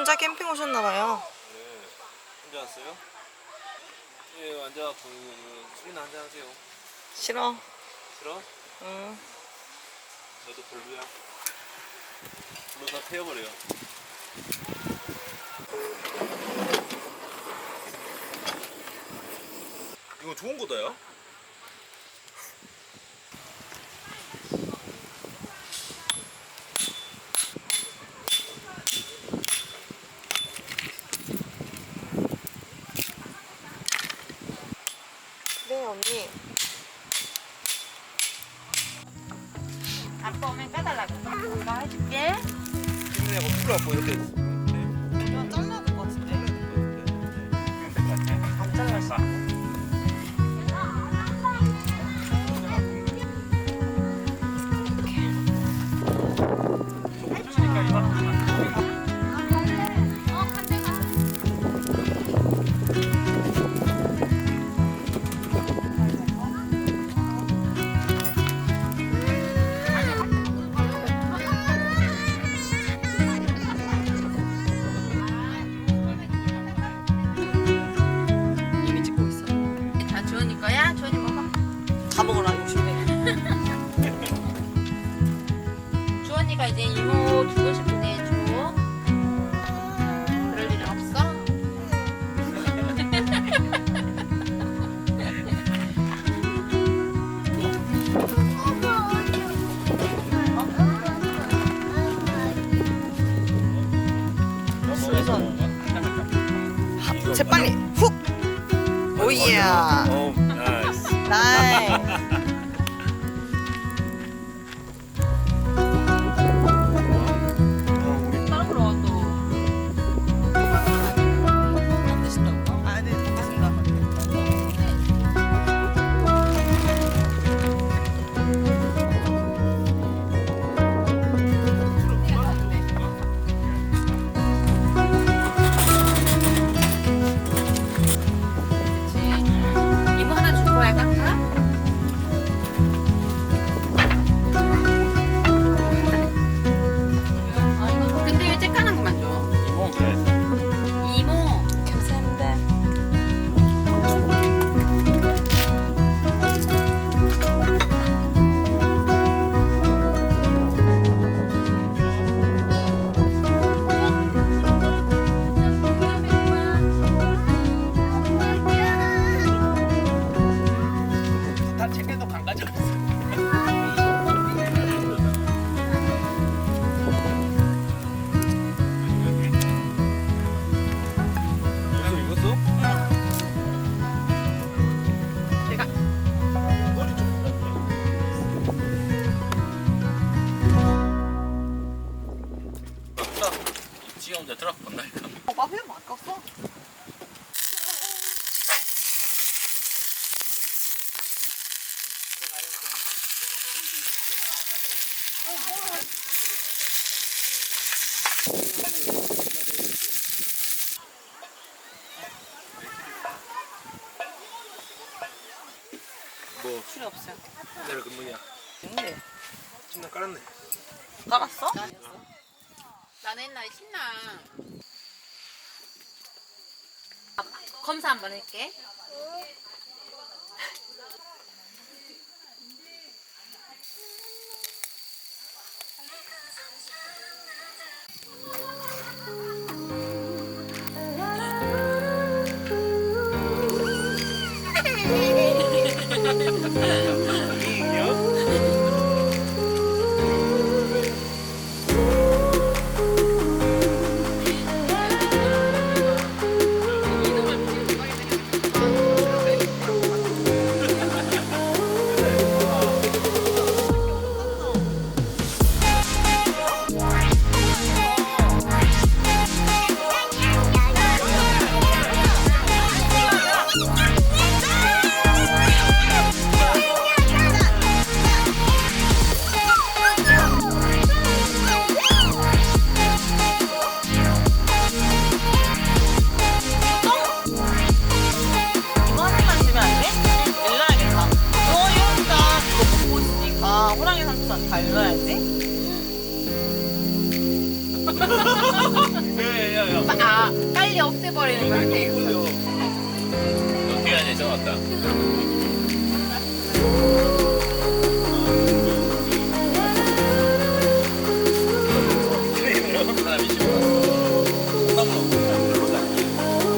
혼자 캠핑 오셨나봐요. 네. 혼자 왔어요? 예, 앉아갖고 술이나 한잔 하세요. 싫어. 싫어? 응. 너도 별로야. 너 다 태워버려요. 이거 좋은 거다요? 네, 언니. 아빠 오면 까달라고. 내가 해줄게. 힘내고 풀어갖고 이렇게. 이건 잘라야 될 것 같은데. 안 잘랐어. 이미 찍고 있어. 다 주원이 거야? 주원이 먹어. 다 먹으라, 욕심내. 주원이가 이제 이모 주고 싶은데 줘. 그럴 일은 없어? 우선 재빨리 훅. 오이야. 오, 나이스. 나이. 따로 또. 안 드신다고? 아, 네, 알겠습니다. 이모 하나 줄 거야, 깎아? 근데 왜 쬐까는 것만 줘? 이모. 감사합니다. 다 챙겨도 안 가져갔어. 익었어? 제가 지가 혼자 들어가 본다니까. 오빠 회안 깎았어? 뭐 필요 없어요. 내일 근무냐? 근데 침낭 깔았네. 깔았어? 나는 옛날에 신랑 검사 한번 할게. 야야야. 아, 빨리 없애버리는 거야. 어떻게 해야 돼? 왔다 왔다. 사람이 심어. 콩나물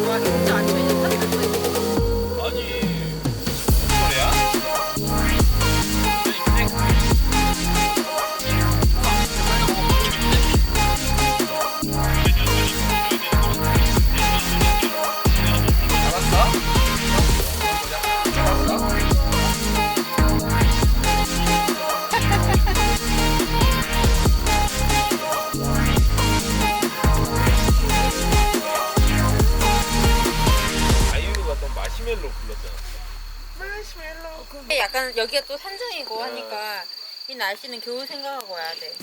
와 진짜 아침에 이제 탔어. 아니 그래야? 아이유가 또 마시멜로 불렀잖아. 근데 약간 여기가 또 산중이고 하니까 이 날씨는 겨울 생각하고 와야 돼.